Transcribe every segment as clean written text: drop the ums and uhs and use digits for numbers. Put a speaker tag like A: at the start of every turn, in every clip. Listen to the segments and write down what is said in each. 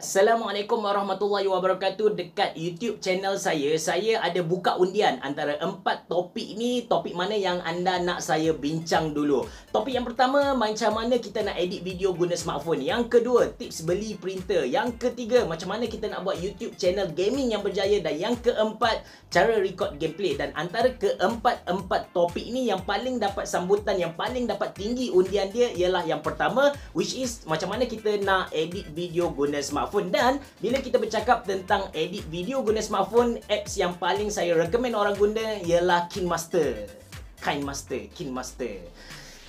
A: Assalamualaikum warahmatullahi wabarakatuh. Dekat YouTube channel saya ada buka undian antara 4 topik ni. Topik mana yang anda nak saya bincang dulu? Topik yang pertama, macam mana kita nak edit video guna smartphone. Yang kedua, tips beli printer. Yang ketiga, macam mana kita nak buat YouTube channel gaming yang berjaya. Dan yang keempat, cara record gameplay. Dan antara keempat topik ni, yang paling dapat sambutan, yang paling dapat tinggi undian dia ialah yang pertama, which is macam mana kita nak edit video guna smartphone. Dan bila kita bercakap tentang edit video guna smartphone, apps yang paling saya recommend orang guna ialah KineMaster.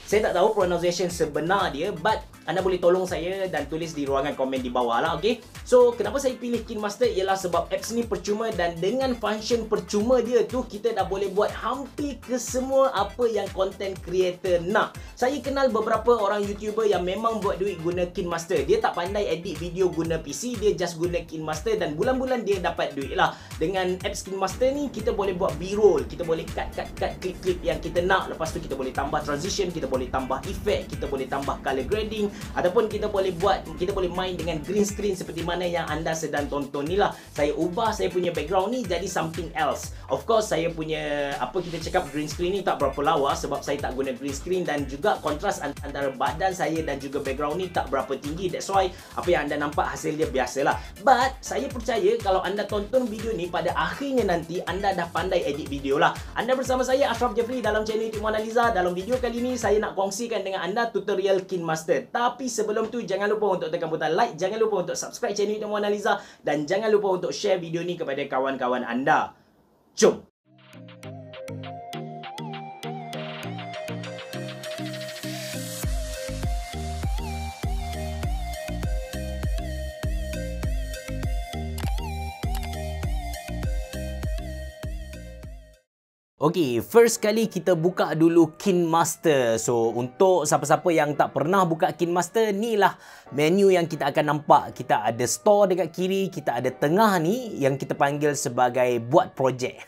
A: Saya tak tahu pronunciation sebenar dia, but anda boleh tolong saya dan tulis di ruangan komen di bawah lah, okay? So, kenapa saya pilih KineMaster ialah sebab apps ni percuma, dan dengan function percuma dia tu, kita dah boleh buat hampir ke semua apa yang content creator nak. Saya kenal beberapa orang YouTuber yang memang buat duit guna KineMaster. Dia tak pandai edit video guna PC, dia just guna KineMaster dan bulan-bulan dia dapat duit lah. Dengan apps KineMaster ni, kita boleh buat B-roll, kita boleh cut klip-klip yang kita nak. Lepas tu kita boleh tambah transition, kita boleh tambah efek, kita boleh tambah color grading, ataupun kita boleh main dengan green screen seperti mana yang anda sedang tonton ni lah. Saya ubah saya punya background ni jadi something else. Of course, saya punya green screen ni tak berapa lawa sebab saya tak guna green screen, dan juga kontras antara badan saya dan juga background ni tak berapa tinggi. That's why apa yang anda nampak hasil dia biasalah. But saya percaya kalau anda tonton video ni, pada akhirnya nanti anda dah pandai edit video lah. Anda bersama saya Ashraf Jeffrey dalam channel YouTube Mona Lisa. Dalam video kali ni saya nak kongsikan dengan anda tutorial KineMaster. Tapi sebelum tu, jangan lupa untuk tekan butang like, jangan lupa untuk subscribe channel YouTube Mona Lisa, dan jangan lupa untuk share video ni kepada kawan-kawan anda. Jom! Okay, first kali kita buka dulu KineMaster. So, untuk siapa-siapa yang tak pernah buka KineMaster, ni lah menu yang kita akan nampak. Kita ada store dekat kiri, kita ada tengah ni yang kita panggil sebagai buat projek.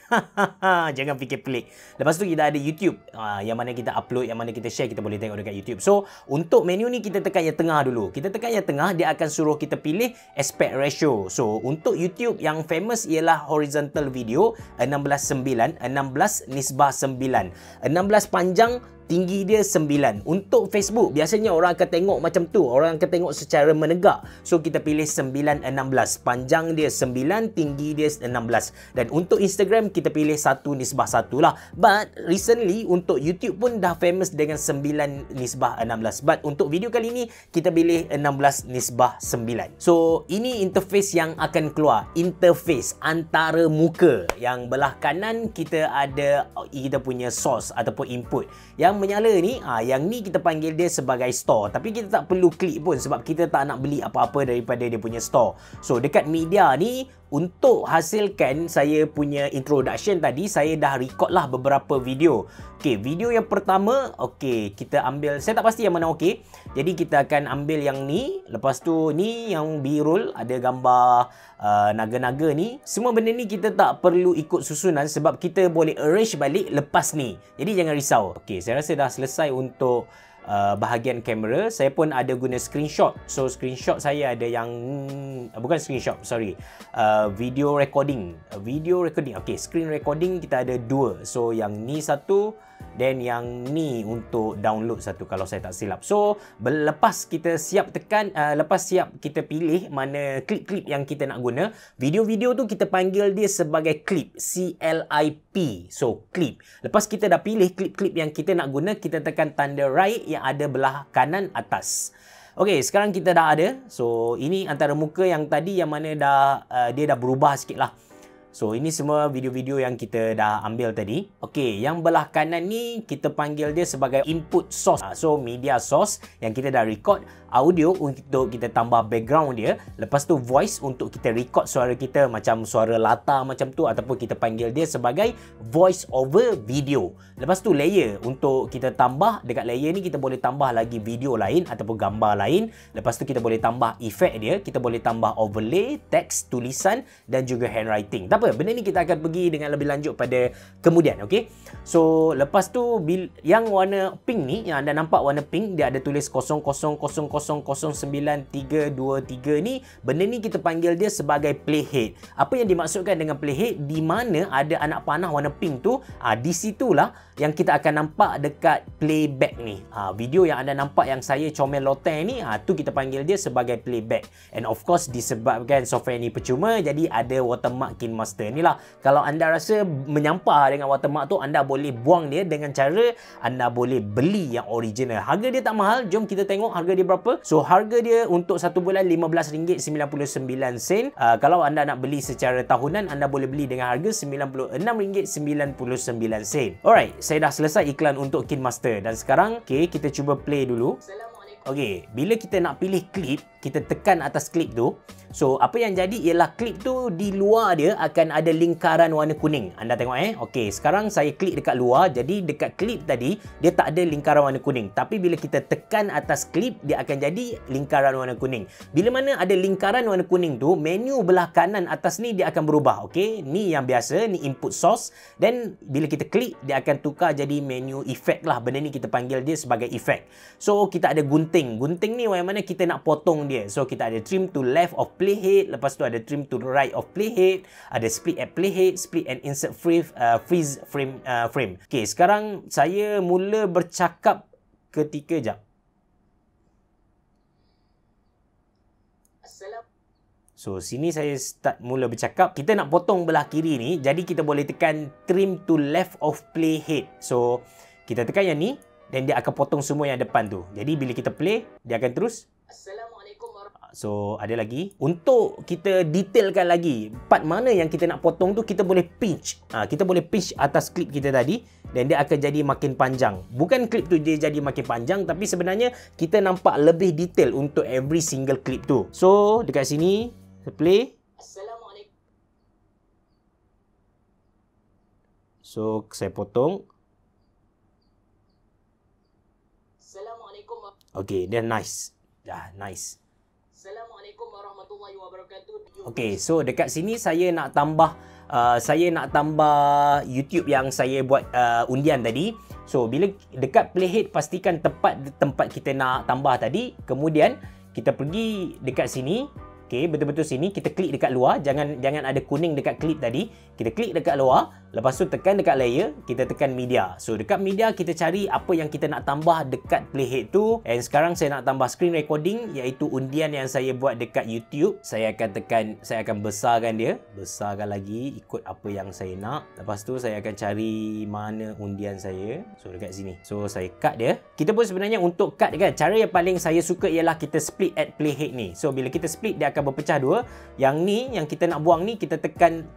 A: Jangan fikir pelik. Lepas tu kita ada YouTube, yang mana kita upload, yang mana kita share, kita boleh tengok dekat YouTube. So, untuk menu ni kita tekan yang tengah dulu. Kita tekan yang tengah, dia akan suruh kita pilih aspect ratio. So, untuk YouTube yang famous ialah horizontal video 16:9, 16:9. 16 panjang, tinggi dia 9. Untuk Facebook, biasanya orang akan tengok macam tu. Orang akan tengok secara menegak. So, kita pilih 9:16. Panjang dia 9, tinggi dia 16. Dan untuk Instagram, kita pilih 1:1 lah. But, recently, untuk YouTube pun dah famous dengan 9:16. But, untuk video kali ni, kita pilih 16:9. So, ini interface yang akan keluar. Interface antara muka. Yang belah kanan, kita ada kita punya source ataupun input. Yang menyala ni, yang ni kita panggil dia sebagai store. Tapi kita tak perlu klik pun sebab kita tak nak beli apa-apa daripada dia punya store. So, dekat media ni, untuk hasilkan saya punya introduction tadi, saya dah record lah beberapa video. Okay, video yang pertama, okay, kita ambil, saya tak pasti yang mana okay. Jadi, kita akan ambil yang ni. Lepas tu, ni yang B-roll, ada gambar naga-naga ni. Semua benda ni kita tak perlu ikut susunan sebab kita boleh arrange balik lepas ni. Jadi, jangan risau. Okay, saya rasa dah selesai untuk bahagian kamera. Saya pun ada guna screenshot. So, screenshot saya ada yang bukan screenshot, sorry, video recording. Okay, screen recording kita ada 2. So, yang ni satu, dan yang ni untuk download satu kalau saya tak silap. So, lepas kita siap kita pilih mana klip-klip yang kita nak guna, video-video tu kita panggil dia sebagai klip, CLIP. So, klip. Lepas kita dah pilih klip-klip yang kita nak guna, kita tekan tanda right yang ada belah kanan atas. Okay, sekarang kita dah ada. So, ini antara muka yang tadi yang mana dia dah berubah sikit lah. So, ini semua video-video yang kita dah ambil tadi. Okay, yang belah kanan ni kita panggil dia sebagai input source. So, media source yang kita dah record. Audio untuk kita tambah background dia. Lepas tu voice untuk kita record suara kita macam suara latar macam tu, ataupun kita panggil dia sebagai voice over video. Lepas tu layer untuk kita tambah. Dekat layer ni kita boleh tambah lagi video lain ataupun gambar lain. Lepas tu kita boleh tambah efek dia. Kita boleh tambah overlay, teks, tulisan dan juga handwriting. Tak apa, apa? Benda ni kita akan pergi dengan lebih lanjut pada kemudian, okey? So, lepas tu yang warna pink ni, yang anda nampak warna pink, dia ada tulis 0000092323 ni, benda ni kita panggil dia sebagai playhead. Apa yang dimaksudkan dengan playhead? Di mana ada anak panah warna pink tu, di situlah yang kita akan nampak dekat playback ni. Video yang anda nampak yang saya comel loteng ni, tu kita panggil dia sebagai playback. And of course, disebabkan software ni percuma, jadi ada watermark KineMaster ni lah. Kalau anda rasa menyampah dengan watermark tu, anda boleh buang dia dengan cara anda boleh beli yang original. Harga dia tak mahal. Jom kita tengok harga dia berapa. So, harga dia untuk 1 bulan RM15.99. Kalau anda nak beli secara tahunan, anda boleh beli dengan harga RM96.99. Alright, saya dah selesai iklan untuk KineMaster. Dan sekarang, kita cuba play dulu. Okey, bila kita nak pilih klip, kita tekan atas klip tu. So, apa yang jadi ialah klip tu di luar dia akan ada lingkaran warna kuning. Anda tengok Okey, sekarang saya klik dekat luar. Jadi dekat klip tadi, dia tak ada lingkaran warna kuning. Tapi bila kita tekan atas klip, dia akan jadi lingkaran warna kuning. Bila mana ada lingkaran warna kuning tu, menu belah kanan atas ni dia akan berubah. Okey, ni yang biasa, ni input source. Dan bila kita klik, dia akan tukar jadi menu effect lah. Benda ni kita panggil dia sebagai effect. So, kita ada gunting. Gunting ni yang mana kita nak potong dia. So, kita ada trim to left of playhead. Lepas tu ada trim to right of playhead. Ada split at playhead, split and insert freeze frame. Okay, sekarang saya mula bercakap ketika jap. So, sini saya start mula bercakap. Kita nak potong belah kiri ni. Jadi, kita boleh tekan trim to left of playhead. So, kita tekan yang ni. Dan dia akan potong semua yang depan tu. Jadi bila kita play, dia akan terus. Assalamualaikum warahmatullahi. So ada lagi. Untuk kita detailkan lagi part mana yang kita nak potong tu, kita boleh pinch. Kita boleh pinch atas klip kita tadi. Dan dia akan jadi makin panjang. Bukan klip tu dia jadi makin panjang, tapi sebenarnya kita nampak lebih detail untuk every single klip tu. So dekat sini, play. Assalamualaikum. So saya potong. Okay, dia nice. Dah nice. Assalamualaikum warahmatullahi wabarakatuh. Okay, so dekat sini saya nak tambah YouTube yang saya buat undian tadi. So bila dekat playhead, pastikan tepat tempat kita nak tambah tadi. Kemudian kita pergi dekat sini. Okay, betul-betul sini kita klik dekat luar. Jangan ada kuning dekat klip tadi. Kita klik dekat luar. Lepas tu tekan dekat layer. Kita tekan media. So dekat media kita cari apa yang kita nak tambah dekat playhead tu. And sekarang saya nak tambah screen recording, iaitu undian yang saya buat dekat YouTube. Saya akan besarkan dia. Besarkan lagi ikut apa yang saya nak. Lepas tu saya akan cari mana undian saya. So dekat sini. So saya cut dia. Kita pun sebenarnya untuk cut kan, cara yang paling saya suka ialah kita split at playhead ni. So bila kita split, dia akan berpecah dua. Yang ni, yang kita nak buang ni, kita tekan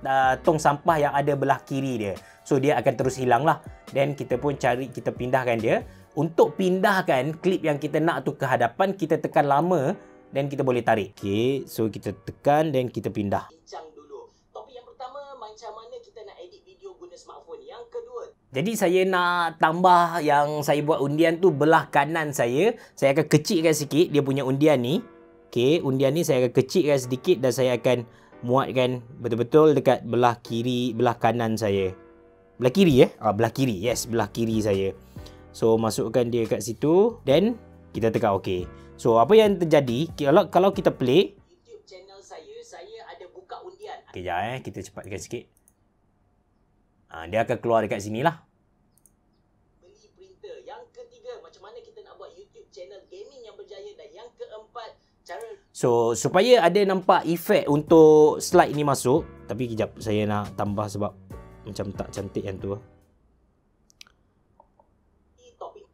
A: tong sampah yang ada belah kiri dia. So dia akan terus hilang lah. Dan kita pun kita pindahkan dia. Untuk pindahkan klip yang kita nak tu ke hadapan, kita tekan lama dan kita boleh tarik. Okay, so kita tekan dan kita pindah. Bincang dulu. Topik yang pertama, macam mana kita nak edit video guna smartphone. Yang kedua, jadi saya nak tambah yang saya buat undian tu belah kanan saya. Saya akan kecilkan sikit dia punya undian ni. Okay, undian ni saya akan kecilkan sedikit dan saya akan muatkan betul-betul dekat belah kiri, belah kanan saya. Belah kiri belah kiri. Yes, belah kiri saya. So, masukkan dia kat situ dan kita tekan OK. So, apa yang terjadi kalau kita play YouTube channel saya ada buka undian. Kejap kita cepatkan sikit. Dia akan keluar dekat sini lah. Beli printer. Yang ketiga, macam mana kita nak buat YouTube channel gaming yang berjaya. Dan yang keempat, so, supaya ada nampak efek untuk slide ni masuk. Tapi kejap, saya nak tambah sebab macam tak cantik yang tu. Topik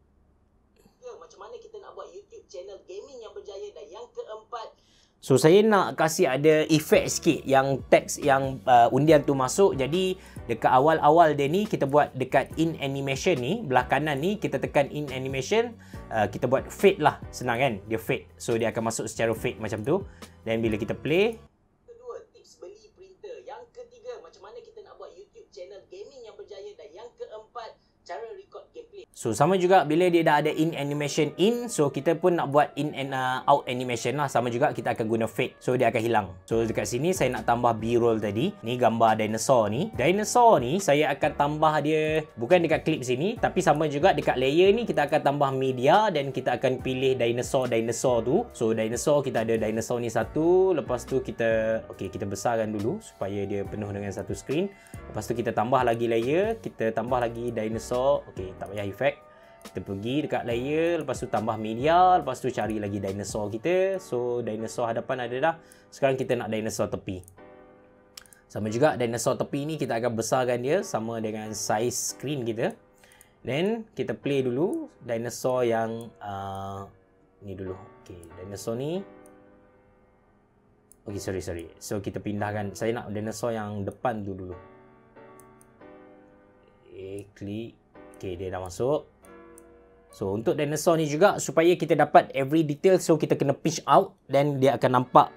A: macam mana kita nak buat YouTube channel gaming yang berjaya. Dan yang keempat, so saya nak kasih ada efek sikit yang teks yang undian tu masuk. Jadi dekat awal-awal dia ni, kita buat dekat in animation ni, belah kanan ni kita tekan in animation. Kita buat fade lah, senang kan, dia fade. So dia akan masuk secara fade macam tu. Dan bila kita play, kedua, tips beli printer. Yang ketiga, macam mana kita nak buat YouTube channel gaming yang berjaya. Dan yang keempat, cara record gameplay. So sama juga bila dia dah ada in animation in, so kita pun nak buat in and out animation lah. Sama juga kita akan guna fade, so dia akan hilang. So dekat sini saya nak tambah B-roll tadi. Ni gambar dinosaur ni. Dinosaur ni saya akan tambah dia bukan dekat clip sini, tapi sama juga dekat layer ni kita akan tambah media dan kita akan pilih dinosaur tu. So dinosaur, kita ada dinosaur ni satu, lepas tu kita kita besarkan dulu supaya dia penuh dengan satu screen. Lepas tu kita tambah lagi layer, kita tambah lagi dinosaur. Tak payah effect. Kita pergi dekat layer, lepas tu tambah media, lepas tu cari lagi dinosaur kita. So dinosaur hadapan ada dah. Sekarang kita nak dinosaur tepi. Sama juga dinosaur tepi ni kita akan besarkan dia sama dengan size screen kita. Then kita play dulu dinosaur yang ni dulu. Dinosaur ni. Sorry. So kita pindahkan, saya nak dinosaur yang depan tu dulu. Klik. Dia dah masuk. So untuk dinosaur ni juga supaya kita dapat every detail, so kita kena pitch out dan dia akan nampak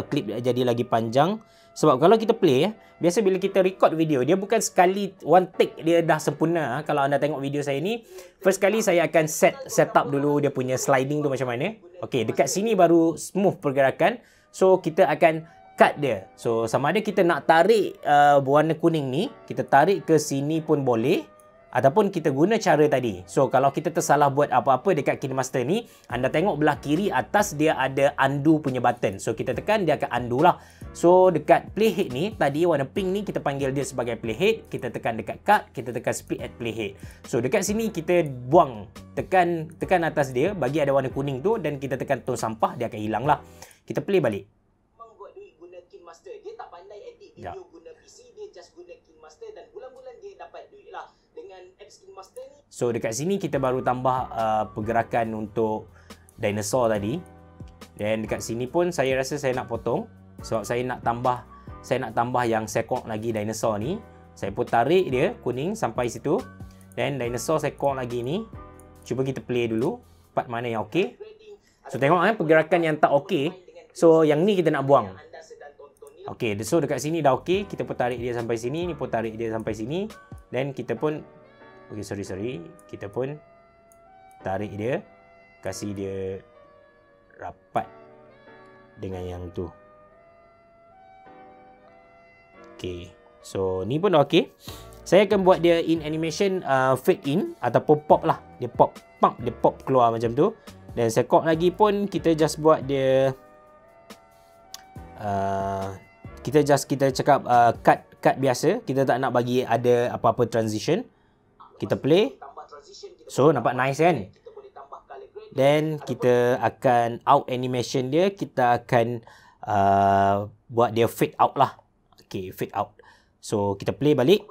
A: klip jadi lagi panjang. Sebab kalau kita play, biasa bila kita record video, dia bukan sekali one take dia dah sempurna. Kalau anda tengok video saya ni, first kali saya akan set up dulu dia punya sliding tu macam mana. Dekat sini baru smooth pergerakan. So kita akan cut dia. So sama ada kita nak tarik warna kuning ni, kita tarik ke sini pun boleh. Ataupun kita guna cara tadi. So kalau kita tersalah buat apa-apa dekat KineMaster ni, anda tengok belah kiri atas dia ada undo punya button. So kita tekan dia akan undo lah. So dekat playhead ni, tadi warna pink ni kita panggil dia sebagai playhead. Kita tekan dekat cut, kita tekan split at playhead. So dekat sini kita buang, tekan atas dia, bagi ada warna kuning tu, dan kita tekan tone sampah, dia akan hilang lah. Kita play balik.
B: Buat duit guna KineMaster. Dia tak pandai edit video guna PC, dia just guna KineMaster dan bulan-bulan dia dapat duit lah dengan apps KineMaster ni.
A: So dekat sini kita baru tambah pergerakan untuk dinosaur tadi. Dan dekat sini pun saya rasa saya nak potong sebab saya nak tambah yang sekok lagi dinosaur ni. Saya pun tarik dia kuning sampai situ. Dan dinosaur sekok lagi ni, cuba kita play dulu part mana yang okey. So tengok pergerakan yang tak okey. So yang ni kita nak buang. So dekat sini dah okey, kita pun tarik dia sampai sini, ni pun tarik dia sampai sini. Dan kita pun kita pun tarik dia, kasih dia rapat dengan yang tu. So ni pun dah okey. Saya akan buat dia in animation fade in ataupun pop lah. Dia pop keluar macam tu. Dan sekok lagi pun kita just buat dia kita cakap cut biasa. Kita tak nak bagi ada apa-apa transition. Kita play. So nampak nice kan? Then kita akan out animation dia. Kita akan buat dia fade out lah. Fade out. So kita play balik.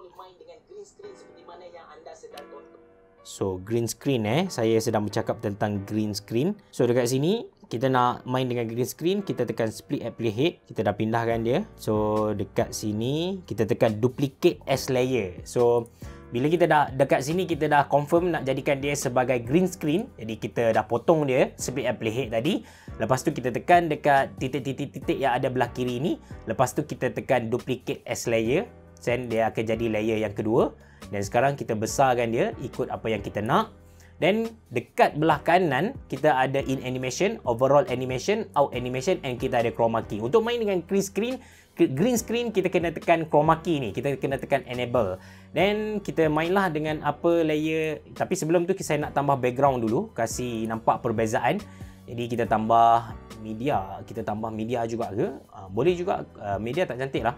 A: So green screen saya sedang bercakap tentang green screen. So dekat sini kita nak main dengan green screen, kita tekan split at playhead, kita dah pindahkan dia. So dekat sini kita tekan duplicate as layer. So bila kita dah dekat sini, kita dah confirm nak jadikan dia sebagai green screen. Jadi kita dah potong dia split at playhead tadi. Lepas tu kita tekan dekat titik-titik yang ada belah kiri ni. Lepas tu kita tekan duplicate as layer. Then dia akan jadi layer yang kedua. Dan sekarang kita besarkan dia ikut apa yang kita nak. Dan dekat belah kanan kita ada in animation, overall animation, out animation, and kita ada chroma key. Untuk main dengan green screen kita kena tekan chroma key ni. Kita kena tekan enable. Dan kita mainlah dengan apa layer. Tapi sebelum tu saya nak tambah background dulu, kasih nampak perbezaan. Jadi kita tambah media. Kita tambah media juga ke? Boleh juga. Media tak cantik lah.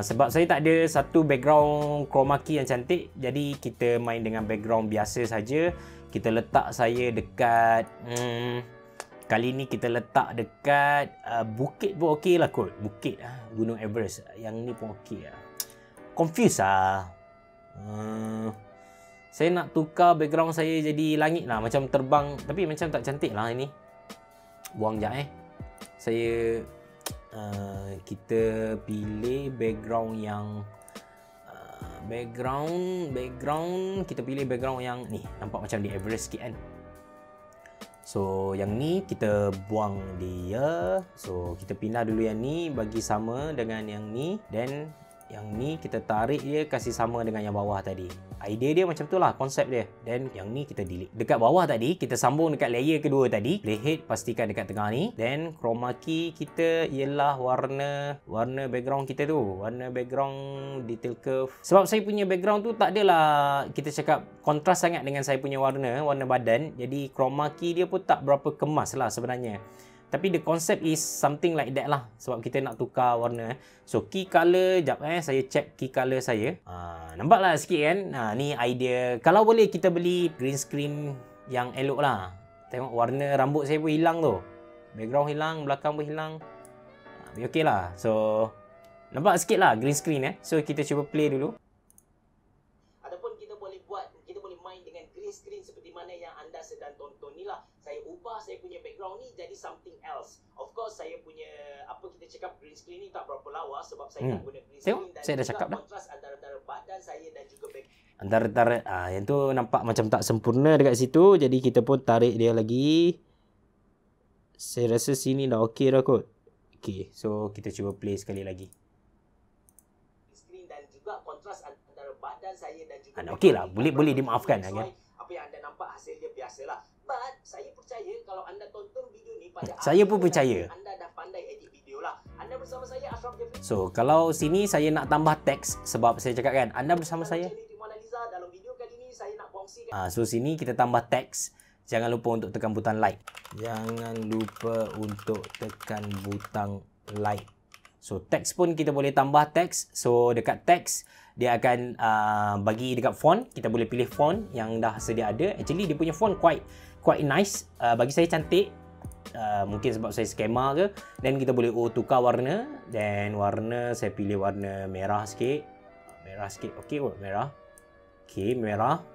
A: Sebab saya tak ada satu background chroma key yang cantik, jadi kita main dengan background biasa saja. Kita letak saya dekat kali ni kita letak dekat bukit pun okey lah kot. Bukit Gunung Everest. Yang ni pun okey lah. Confused lah. Saya nak tukar background saya jadi langit lah, macam terbang, tapi macam tak cantik lah ini. Buang jap saya kita pilih background yang background kita pilih background yang ni, nampak macam di Everest sikit kan. So yang ni kita buang dia. So kita pindah dulu yang ni bagi sama dengan yang ni. Dan Yang ni kita tarik dia kasih sama dengan yang bawah tadi. Idea dia macam tu lah, konsep dia. Dan yang ni kita delete. Dekat bawah tadi, kita sambung dekat layer kedua tadi. Playhead pastikan dekat tengah ni. Then chroma key kita ialah warna background kita tu. Warna background detail curve. Sebab saya punya background tu tak adalah kita cakap kontras sangat dengan saya punya warna badan. Jadi chroma key dia pun tak berapa kemas lah sebenarnya. Tapi the concept is something like that lah. Sebab kita nak tukar warna. So key color, jap saya check key color saya. Nampak lah sikit kan. Ni idea. Kalau boleh kita beli green screen yang elok lah. Tengok warna rambut saya pun hilang tu. Background hilang, belakang pun hilang. Okay lah. So nampak sikit lah green screen So kita cuba play dulu.
B: Ataupun kita boleh main dengan green screen seperti mana yang anda sedang tonton ni lah. Saya ubah saya punya background ni jadi something else. Of course saya punya kita cakap green screen ni tak berapa lawa sebab saya tak guna green screen. Dan
A: saya dah cakap dah.
B: Kontras antara badan saya dan juga
A: antara yang tu nampak macam tak sempurna dekat situ. Jadi kita pun tarik dia lagi. Saya rasa sini dah okey dah kot. Okey, so kita cuba play sekali lagi.
B: Screen dan juga kontras antara badan saya dan juga
A: okey lah, boleh dimaafkan kan.
B: Apa yang anda nampak hasil dia biasalah. But saya percaya kalau anda tonton video ni pada
A: saya pun percaya
B: anda dah pandai edit video lah. Anda bersama saya Ashraf Jeffrey.
A: So kalau sini saya nak tambah teks sebab saya cakap kan anda bersama saya.
B: Dalam video kali ni saya nak kongsikan.
A: So sini kita tambah teks. Jangan lupa untuk tekan butang like. Jangan lupa untuk tekan butang like. So teks pun kita boleh tambah teks. So dekat teks dia akan bagi dekat font. Kita boleh pilih font yang dah sedia ada. Actually dia punya font quite nice. Bagi saya cantik. Mungkin sebab saya skema ke. Dan kita boleh tukar warna. Dan warna saya pilih warna merah sikit. Merah sikit. Okey kot merah. Okey merah.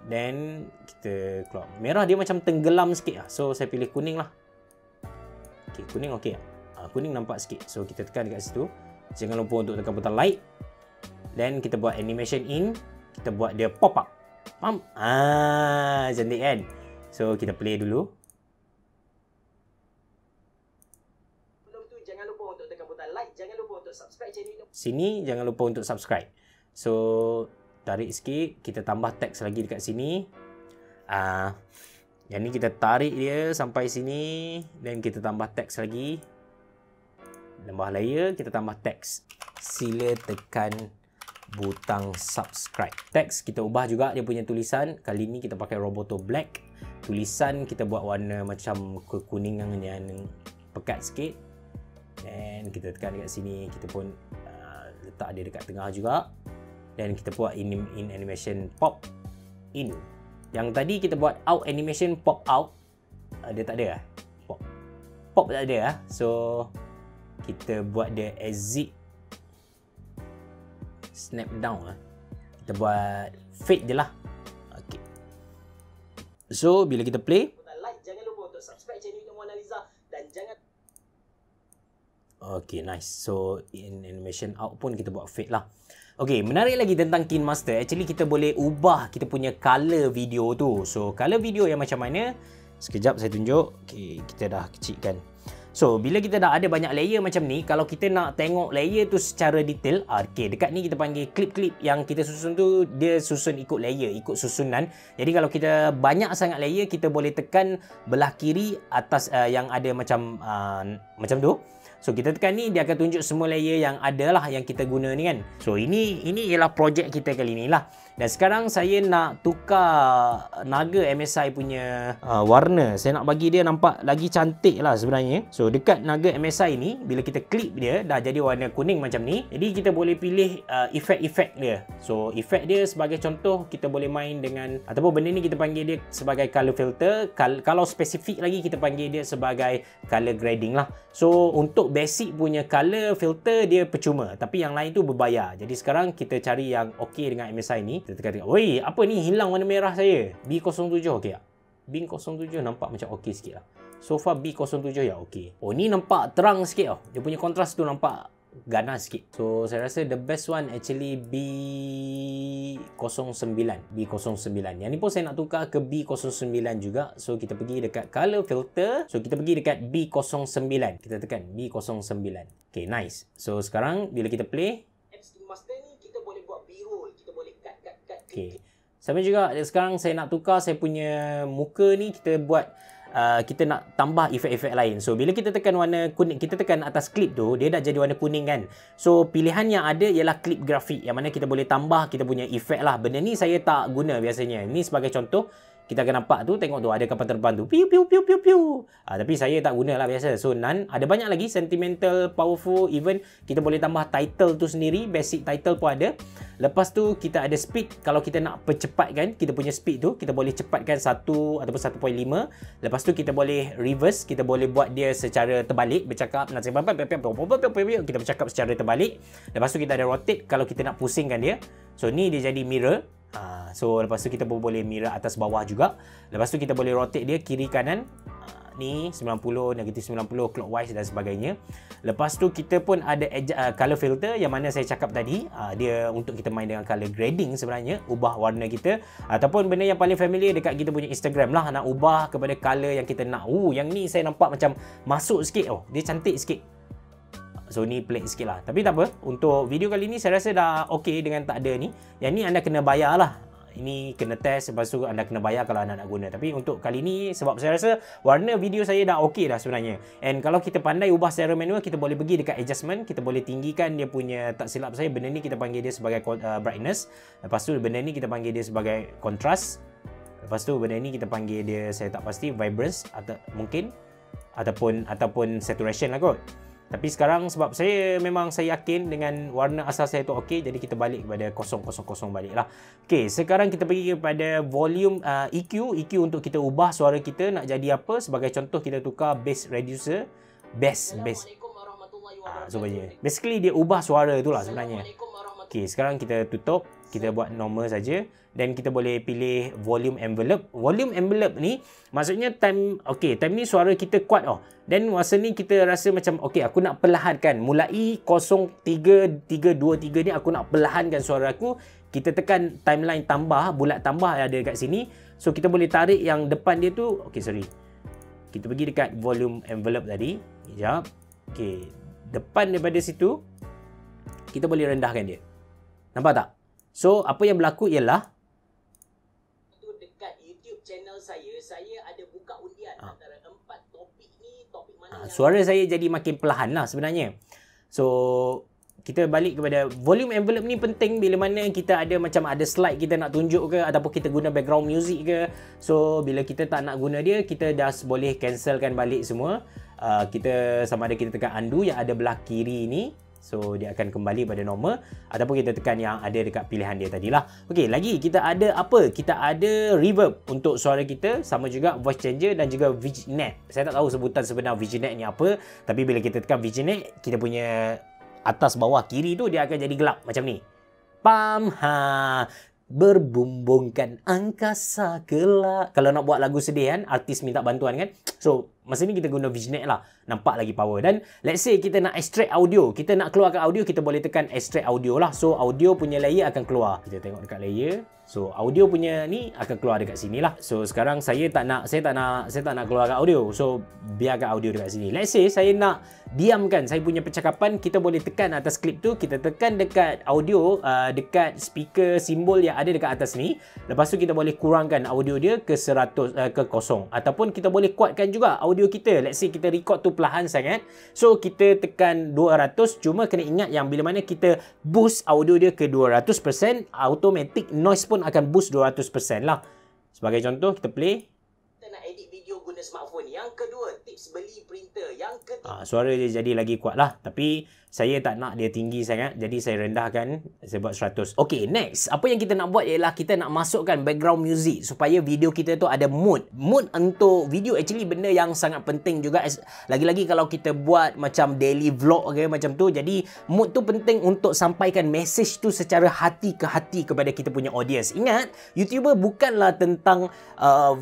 A: Then kita keluar. Merah dia macam tenggelam sikit lah. So saya pilih kuning lah. Okey kuning okey. Kuning nampak sikit. So kita tekan dekat situ. Jangan lupa untuk tekan butang like. Then kita buat animation in. Kita buat dia pop up. Pam. Cantik kan? So kita play dulu.
B: Sebelum tu jangan lupa untuk tekan butang like. Jangan lupa untuk subscribe channel ini.
A: Sini jangan lupa untuk subscribe. So tarik sikit, kita tambah teks lagi dekat sini. Yang ni kita tarik dia sampai sini dan kita tambah teks lagi. Tambah layer, kita tambah teks. Sila tekan butang subscribe. Teks kita ubah juga dia punya tulisan. Kali ni kita pakai Roboto Black. Tulisan kita buat warna macam kekuningan yang pekat sikit. Dan kita tekan dekat sini, kita pun letak dia dekat tengah juga. Dan kita buat in animation pop in. Yang tadi kita buat out animation pop out. Dia tak ada lah. Pop tak ada lah. So kita buat dia exit snap down lah. Kita buat fade je lah. Okay. So bila kita play,
B: like, jangan lupa untuk subscribe channel ini Mona Lisa dan jangan.
A: Okay nice. So in animation out pun kita buat fade lah. Okay, menarik lagi tentang KineMaster. Actually, kita boleh ubah kita punya color video tu. So, color video yang macam mana? Sekejap saya tunjuk. Okay, kita dah kecilkan. So, bila kita dah ada banyak layer macam ni, kalau kita nak tengok layer tu secara detail, okay, dekat ni kita panggil klip-klip yang kita susun tu, dia susun ikut layer, ikut susunan. Jadi, kalau kita banyak sangat layer, kita boleh tekan belah kiri atas yang ada macam tu. So kita tekan ni, dia akan tunjuk semua layer yang ada lah yang kita guna ni kan. So ini ialah projek kita kali ni lah. Dan sekarang saya nak tukar Naga MSI punya warna. Saya nak bagi dia nampak lagi cantik lah sebenarnya. So dekat Naga MSI ni, bila kita klik dia dah jadi warna kuning macam ni. Jadi kita boleh pilih efek-efek dia. So efek dia sebagai contoh, kita boleh main dengan, ataupun benda ni kita panggil dia sebagai color filter. Kalau spesifik lagi kita panggil dia sebagai color grading lah. So untuk basic punya color filter dia percuma. Tapi yang lain tu berbayar. Jadi sekarang kita cari yang okey dengan MSI ni. Kita tekan, oi, apa ni hilang warna merah saya? B07 okey tak? B07 nampak macam okey sikit lah. So far B07 ya okey. Oh ni nampak terang sikit tau. Dia punya kontras tu nampak ganas sikit. So saya rasa the best one actually B09. Yang ni pun saya nak tukar ke B09 juga. So kita pergi dekat color filter. So kita pergi dekat B09. Kita tekan B09. Okay, nice. So sekarang bila kita play,
B: Apps Master ni kita boleh buat B-roll, kita boleh cut.
A: okay. Sama juga sekarang saya nak tukar saya punya muka ni, kita buat kita nak tambah efek-efek lain. So bila kita tekan warna kuning, kita tekan atas klip tu, dia dah jadi warna kuning kan. So pilihan yang ada ialah klip grafik, yang mana kita boleh tambah kita punya efek lah. Benda ni saya tak guna biasanya. Ni sebagai contoh, kita akan nampak tu, tengok tu ada kapal terbang tu, piu piu piu piu piu. Tapi saya tak guna lah biasa. So none. Ada banyak lagi sentimental, powerful, even kita boleh tambah title tu sendiri, basic title pun ada. Lepas tu kita ada speed. Kalau kita nak percepatkan kita punya speed tu, kita boleh cepatkan 1 ataupun 1.5. Lepas tu kita boleh reverse, kita boleh buat dia secara terbalik, bercakap nak kita bercakap secara terbalik. Lepas tu kita ada rotate kalau kita nak pusingkan dia. So ni dia jadi mirror. So lepas tu kita pun boleh mirror atas bawah juga. Lepas tu kita boleh rotate dia kiri kanan. Ni 90, negatif 90, clockwise dan sebagainya. Lepas tu kita pun ada color filter yang mana saya cakap tadi. Dia untuk kita main dengan color grading sebenarnya, ubah warna kita. Ataupun benda yang paling familiar dekat kita punya Instagram lah, nak ubah kepada color yang kita nak. Yang ni saya nampak macam masuk sikit. Oh, dia cantik sikit. So ni pelik sikit lah. Tapi tak apa, untuk video kali ni saya rasa dah okey dengan tak ada ni. Yang ni anda kena bayar lah. Ini kena test, lepas tu anda kena bayar kalau anda nak guna. Tapi untuk kali ni, sebab saya rasa warna video saya dah okey dah sebenarnya. And kalau kita pandai ubah secara manual, kita boleh pergi dekat adjustment, kita boleh tinggikan dia punya, tak silap saya benda ni kita panggil dia sebagai brightness. Lepas tu benda ni kita panggil dia sebagai contrast. Lepas tu benda ni kita panggil dia, saya tak pasti, vibrance atau mungkin ataupun saturation lah kot. Tapi sekarang sebab saya yakin dengan warna asal saya tu okey, jadi kita balik kepada 000 balik lah. Okey, sekarang kita pergi kepada volume EQ untuk kita ubah suara kita nak jadi apa. Sebagai contoh kita tukar bass reducer, bass. So basically dia ubah suara tu lah sebenarnya. Okey, sekarang kita tutup, kita buat normal saja. Dan kita boleh pilih volume envelope. Volume envelope ni maksudnya time ni suara kita kuat Dan masa ni kita rasa macam aku nak perlahankan. Mulai 0323 ni aku nak perlahankan suara aku. Kita tekan timeline tambah, bulat tambah ada dekat sini. So kita boleh tarik yang depan dia tu. Kita pergi dekat volume envelope tadi. Sekejap. Depan daripada situ kita boleh rendahkan dia. Nampak tak? So apa yang berlaku ialah
B: saya ada buka undian antara 4 topik ni, topik mana
A: suara saya jadi makin perlahan lah sebenarnya. So kita balik kepada volume envelope ni penting bila mana kita ada macam ada slide kita nak tunjuk ke, ataupun kita guna background music ke. So bila kita tak nak guna dia, kita dah boleh cancelkan balik semua. Kita sama ada kita tekan undo yang ada belah kiri ni. So dia akan kembali pada normal, ataupun kita tekan yang ada dekat pilihan dia tadilah. Okey, lagi kita ada apa? Kita ada reverb untuk suara kita, sama juga voice changer dan juga vignette. Saya tak tahu sebutan sebenar vignette ni apa, tapi bila kita tekan vignette, kita punya atas bawah kiri tu dia akan jadi gelap macam ni. Pam berbumbungkan angkasa kelak. Kalau nak buat lagu sedih kan, artis minta bantuan kan. So masa ni kita guna vignette lah. Nampak lagi power. Dan let's say kita nak extract audio, kita nak keluarkan audio, kita boleh tekan extract audio lah. So audio punya layer akan keluar. Kita tengok dekat layer. So audio punya ni akan keluar dekat sini lah. So sekarang saya tak nak keluarkan audio. So biarkan audio dekat sini. Let's say saya nak diamkan saya punya percakapan, kita boleh tekan atas klip tu, kita tekan dekat audio, dekat speaker simbol yang ada dekat atas ni. Lepas tu kita boleh kurangkan audio dia ke 100 ke 0, ataupun kita boleh kuatkan juga audio kita. Let's say kita record tu perlahan sangat, so kita tekan 200. Cuma kena ingat yang bila mana kita boost audio dia ke 200%, automatic noise pun akan boost 200% lah. Sebagai contoh kita play,
B: kita nak edit video guna smartphone. Yang kedua, tips beli printer. Yang ketiga,
A: suara dia jadi lagi kuat lah. Tapi saya tak nak dia tinggi sangat, jadi saya rendahkan, saya buat 100. Okay, next. Apa yang kita nak buat ialah kita nak masukkan background music supaya video kita tu ada mood. Mood untuk video actually benda yang sangat penting juga. Lagi-lagi kalau kita buat macam daily vlog ke macam tu. Jadi mood tu penting untuk sampaikan message tu secara hati ke hati kepada kita punya audience. Ingat, YouTuber bukanlah tentang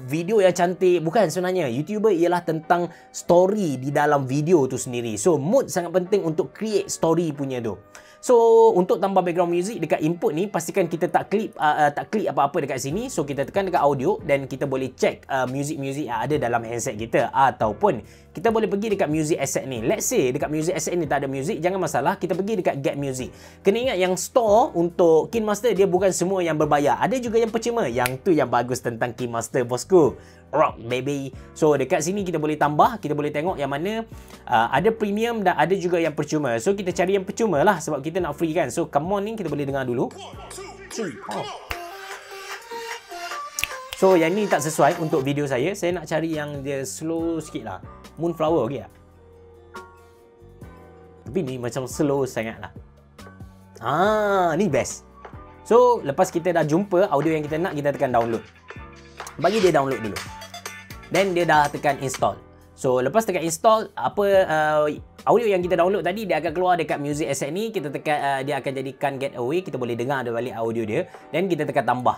A: video yang cantik. Bukan sebenarnya. YouTuber ialah tentang story di dalam video tu sendiri. So mood sangat penting untuk create ambil story punya tu. So untuk tambah background music dekat input ni, pastikan kita tak klik apa-apa dekat sini. So kita tekan dekat audio dan kita boleh check music-music yang ada dalam handset kita, ataupun kita boleh pergi dekat music asset ni. Let's say dekat music asset ni tak ada music, jangan masalah, kita pergi dekat get music. Kena ingat yang store untuk KineMaster dia bukan semua yang berbayar. Ada juga yang percuma. Yang tu yang bagus tentang KineMaster, bosku. Rock baby. So dekat sini kita boleh tambah, kita boleh tengok yang mana ada premium dan ada juga yang percuma. So kita cari yang percuma lah sebab kita nak free kan. So come on ni kita boleh dengar dulu. So yang ni tak sesuai untuk video saya. Saya nak cari yang dia slow sikit lah. Moonflower okey tak? Tapi ni macam slow sangat lah. Ni best. So lepas kita dah jumpa audio yang kita nak, kita tekan download. Bagi dia download dulu. Then dia dah tekan install. So lepas tekan install, audio yang kita download tadi dia akan keluar dekat music asset ni. Kita tekan dia akan jadikan getaway. Kita boleh dengar ada balik audio dia. Then kita tekan tambah.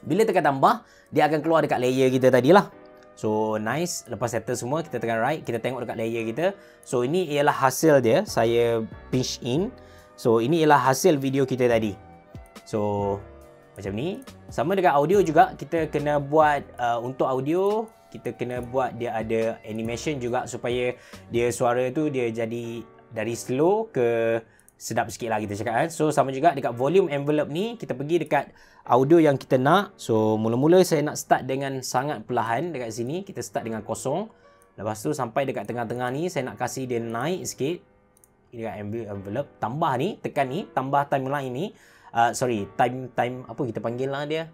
A: Bila tekan tambah, dia akan keluar dekat layer kita tadilah. So nice. Lepas settle semua, kita tekan right. Kita tengok dekat layer kita. So ini ialah hasil dia. Saya pinch in. So ini ialah hasil video kita tadi. So macam ni. Sama dengan audio juga, kita kena buat untuk audio, kita kena buat dia ada animation juga supaya dia suara tu dia jadi dari slow ke sedap sikit lah kita cakap kan. So sama juga dekat volume envelope ni, kita pergi dekat audio yang kita nak. So mula-mula saya nak start dengan sangat perlahan dekat sini. Kita start dengan kosong. Lepas tu sampai dekat tengah-tengah ni, saya nak kasih dia naik sikit. Dekat envelope, tambah ni, tekan ni, tambah timeline ni. Time apa kita panggil lah dia,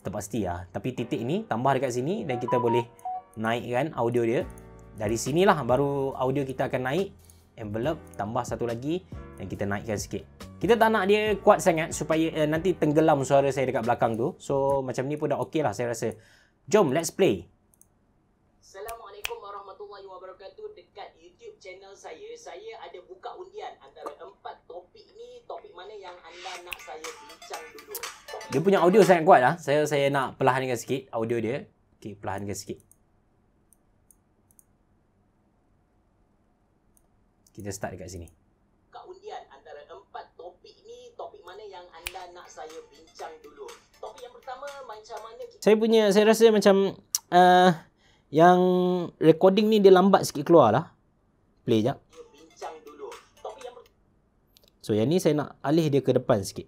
A: tak pasti lah, tapi titik ni tambah dekat sini dan kita boleh naikkan audio dia. Dari sinilah baru audio kita akan naik. Envelope tambah satu lagi dan kita naikkan sikit. Kita tak nak dia kuat sangat supaya nanti tenggelam suara saya dekat belakang tu. So macam ni pun dah okey lah saya rasa. Jom let's play.
B: Assalamualaikum warahmatullahi wabarakatuh. Dekat YouTube channel saya ada buka undian antara 4 topik ni. Topik mana yang anda nak saya bincang dulu?
A: Dia punya audio sangat kuat lah. Saya nak perlahankan sikit audio dia. Okey, perlahankan sikit. Kita start dekat sini.
B: Buka undian antara 4 topik ni. Topik mana yang anda nak saya bincang dulu? Topik yang pertama, macam mana kita...
A: Saya rasa macam yang recording ni dia lambat sikit keluar lah. Play jap.
B: Bincang dulu. Topik yang
A: So yang ni saya nak alih dia ke depan sikit.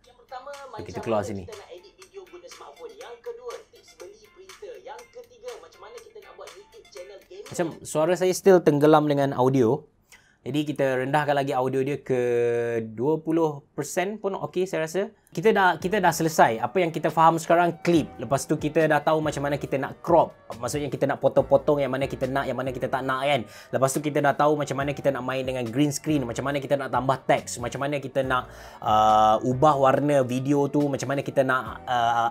B: Yang pertama,
A: kita keluar sini.
B: Kita nak edit video guna smartphone. Yang kedua, tips beli printer. Yang ketiga, macam mana kita nak buat YouTube channel gaming.
A: Macam suara saya still tenggelam dengan audio. Jadi kita rendahkan lagi audio dia ke 20% pun okey saya rasa. Kita dah selesai. Apa yang kita faham sekarang clip. Lepas tu kita dah tahu macam mana kita nak crop. Maksudnya kita nak potong-potong yang mana kita nak, yang mana kita tak nak kan. Lepas tu kita dah tahu macam mana kita nak main dengan green screen, macam mana kita nak tambah teks, macam mana kita nak ubah warna video tu, macam mana kita nak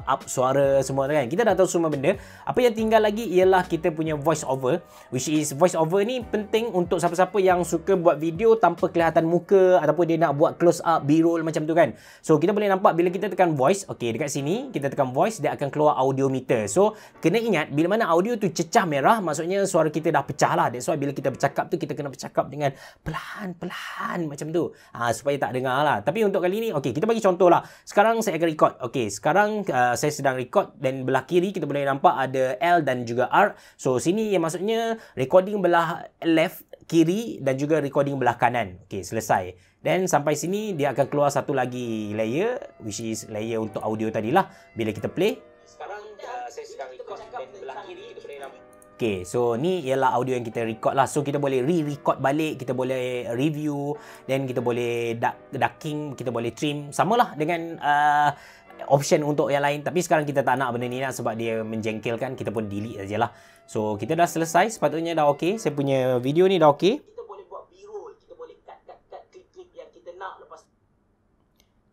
A: up suara semua kan. Kita dah tahu semua benda. Apa yang tinggal lagi ialah kita punya voice over, which is voice over ni penting untuk siapa-siapa yang suka buat video tanpa kelihatan muka ataupun dia nak buat close up, B-roll macam tu kan. So kita boleh nampak bila kita tekan voice, okey dekat sini kita tekan voice, dia akan keluar audio meter. So kena ingat bila mana audio tu cecah merah, maksudnya suara kita dah pecah lah. That's why bila kita bercakap tu kita kena bercakap dengan perlahan-perlahan macam tu. Supaya tak dengar lah. Tapi untuk kali ni, okey kita bagi contoh lah. Sekarang saya akan record. Okey sekarang saya sedang record dan belah kiri kita boleh nampak ada L dan juga R. So sini yang maksudnya recording belah left, kiri dan juga recording belah kanan. Okey selesai. Dan sampai sini dia akan keluar satu lagi layer, which is layer untuk audio tadilah. Bila kita play,
B: sekarang saya sedang record dan belah kiri kita boleh nampak.
A: Okay, so ni ialah audio yang kita record lah. So kita boleh re-record balik, kita boleh review, dan kita boleh ducking, kita boleh trim. Samalah dengan option untuk yang lain. Tapi sekarang kita tak nak benda ni lah sebab dia menjengkelkan. Kita pun delete sajalah. So kita dah selesai, sepatutnya dah okey. Saya punya video ni dah okey.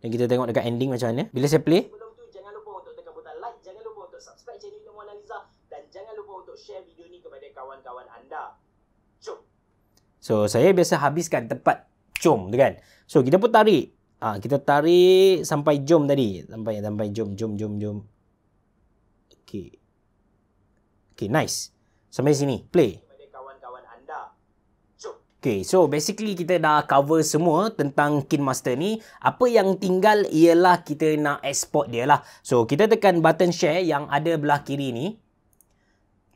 A: Dan kita tengok dekat ending macam mana. Bila saya play,
B: sebelum tu jangan lupa untuk tekan butang like, jangan lupa untuk subscribe channel Mona Lisa dan jangan lupa untuk share video ni kepada kawan-kawan anda. Jom.
A: So saya biasa habiskan tepat jom tu kan. So kita pun tarik. Kita tarik sampai jom tadi. Sampai jom. Okey. Okey, nice. Sampai sini. Play.
B: Kepada kawan-kawan anda. Jom.
A: Okay, so basically kita dah cover semua tentang KineMaster ni. Apa yang tinggal ialah kita nak export dia lah. So, kita tekan button share yang ada belah kiri ni.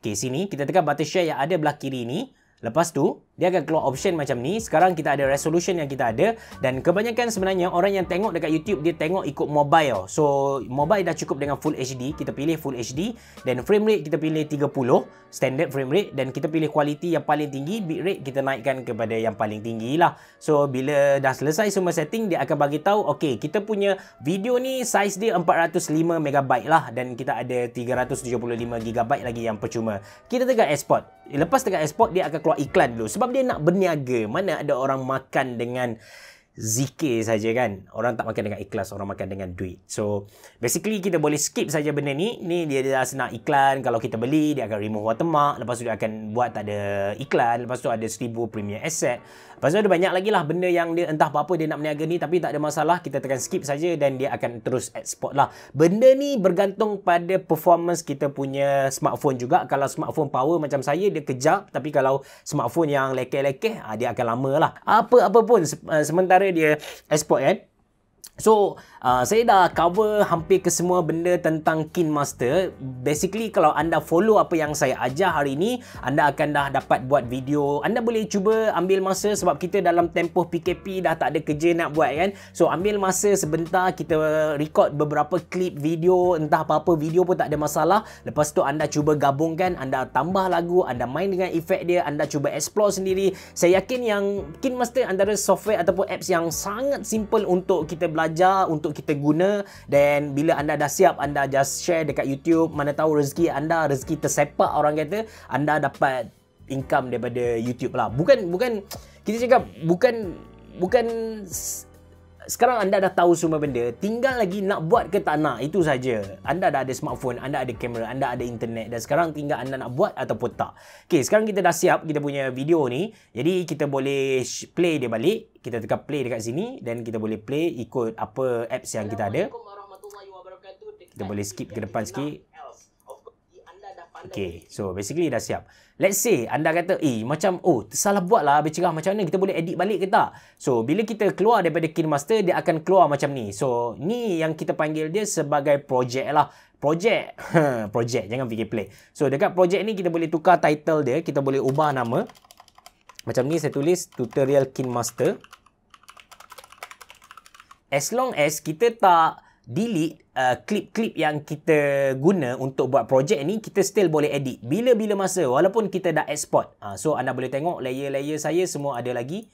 A: Okay, sini kita tekan button share yang ada belah kiri ni. Lepas tu, dia akan keluar option macam ni. Sekarang kita ada resolution yang kita ada. Dan kebanyakan sebenarnya orang yang tengok dekat YouTube, dia tengok ikut mobile. So, mobile dah cukup dengan Full HD. Kita pilih Full HD. Dan frame rate kita pilih 30. Standard frame rate. Dan kita pilih quality yang paling tinggi. Bitrate kita naikkan kepada yang paling tinggi lah. So, bila dah selesai semua setting, dia akan bagi tahu, okay, kita punya video ni size dia 405MB lah. Dan kita ada 375GB lagi yang percuma. Kita tekan export. Lepas tekan export, dia akan keluar iklan dulu. Sebab dia nak berniaga. Mana ada orang makan dengan zikir saja kan. Orang tak makan dengan ikhlas, orang makan dengan duit. So, basically kita boleh skip saja benda ni. Ni dia dah nak iklan. Kalau kita beli, dia akan remove watermark. Lepas tu dia akan buat tak ada iklan. Lepas tu ada 1000 premium asset. Lepas tu ada banyak lagi lah benda yang dia entah apa-apa dia nak berniaga ni. Tapi tak ada masalah. Kita tekan skip saja dan dia akan terus export lah. Benda ni bergantung pada performance kita punya smartphone juga. Kalau smartphone power macam saya, dia kejap. Tapi kalau smartphone yang lekeh-lekeh, dia akan lama lah. Apa-apa pun sementara dia export kan. So, saya dah cover hampir ke semua benda tentang KineMaster. Basically, kalau anda follow apa yang saya ajar hari ni, anda akan dah dapat buat video. Anda boleh cuba ambil masa sebab kita dalam tempoh PKP dah tak ada kerja nak buat kan. So, ambil masa sebentar, kita record beberapa klip video, entah apa-apa video pun tak ada masalah. Lepas tu, anda cuba gabungkan, anda tambah lagu, anda main dengan efek dia, anda cuba explore sendiri. Saya yakin yang KineMaster antara software ataupun apps yang sangat simple untuk kita belajar, untuk kita guna. Dan bila anda dah siap, anda just share dekat YouTube. Mana tahu rezeki anda, rezeki tersepak orang kata, anda dapat income daripada YouTube lah. Bukan kita cakap bukan sekarang anda dah tahu semua benda, tinggal lagi nak buat ke tak nak, itu saja. Anda dah ada smartphone, anda ada kamera, anda ada internet, dan sekarang tinggal anda nak buat ataupun tak. Okay, sekarang kita dah siap kita punya video ni. Jadi kita boleh play dia balik. Kita tekan play dekat sini dan kita boleh play ikut apa apps yang kita ada. Kita boleh skip ke depan sikit. Okay, so basically dah siap. Let's say anda kata, macam, tersalah buat lah, bercerah macam mana, kita boleh edit balik ke tak? So, bila kita keluar daripada KineMaster, dia akan keluar macam ni. So, ni yang kita panggil dia sebagai projek lah. Projek. Projek, jangan fikir play. So, dekat projek ni kita boleh tukar title dia, kita boleh ubah nama. Macam ni saya tulis tutorial KineMaster. As long as kita tak delete klip-klip yang kita guna untuk buat projek ni, kita still boleh edit bila-bila masa walaupun kita dah export. So anda boleh tengok layer-layer saya semua ada lagi.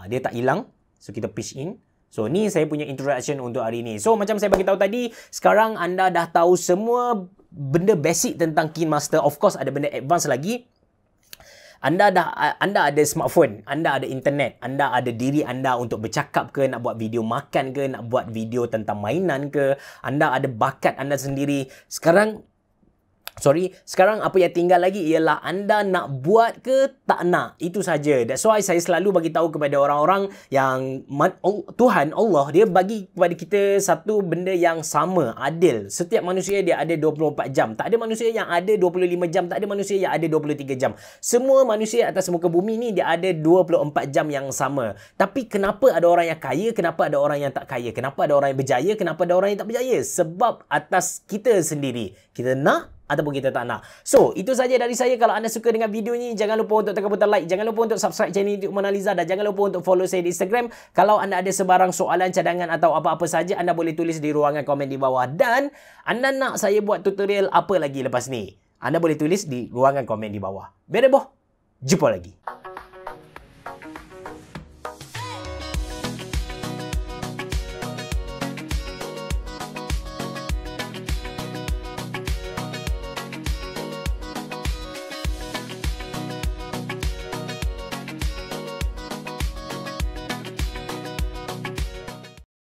A: Dia tak hilang. So kita push in. So ni saya punya introduction untuk hari ni. So macam saya bagi tahu tadi, sekarang anda dah tahu semua benda basic tentang KineMaster. Of course ada benda advance lagi. Anda ada smartphone, anda ada internet, anda ada diri anda untuk bercakap ke, nak buat video makan ke, nak buat video tentang mainan ke, anda ada bakat anda sendiri. Sekarang apa yang tinggal lagi ialah anda nak buat ke tak nak. Itu saja. That's why saya selalu bagi tahu kepada orang-orang yang Tuhan Allah dia bagi kepada kita satu benda yang sama, adil. Setiap manusia dia ada 24 jam. Tak ada manusia yang ada 25 jam, tak ada manusia yang ada 23 jam. Semua manusia atas muka bumi ni dia ada 24 jam yang sama. Tapi kenapa ada orang yang kaya, kenapa ada orang yang tak kaya? Kenapa ada orang yang berjaya, kenapa ada orang yang tak berjaya? Sebab atas kita sendiri. Kita nak ataupun kita tak nak. So, itu saja dari saya. Kalau anda suka dengan video ni, jangan lupa untuk tekan butang like, jangan lupa untuk subscribe channel YouTube Mona Lisa, dan jangan lupa untuk follow saya di Instagram. Kalau anda ada sebarang soalan, cadangan atau apa-apa saja, anda boleh tulis di ruangan komen di bawah. Dan anda nak saya buat tutorial apa lagi lepas ni, anda boleh tulis di ruangan komen di bawah. Biar boh, jumpa lagi.